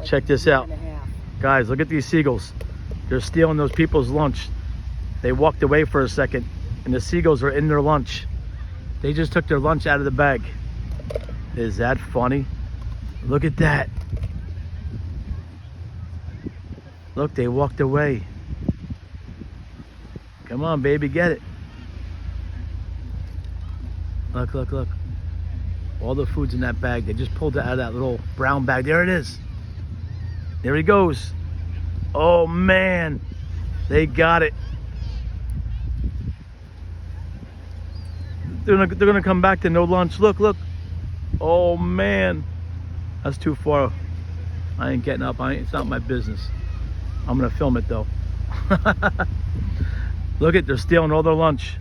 Check this out. Guys, look at these seagulls. They're stealing those people's lunch. They walked away for a second, and the seagulls are in their lunch. They just took their lunch out of the bag. Is that funny? Look at that. Look, they walked away. Come on, baby, get it. Look, look, look. All the food's in that bag. They just pulled it out of that little brown bag. There it is. There he goes. Oh, man. They got it. They're gonna come back to no lunch. Look, look. Oh, man. That's too far. I ain't getting up. It's not my business. I'm gonna film it, though. Look at, they're stealing all their lunch.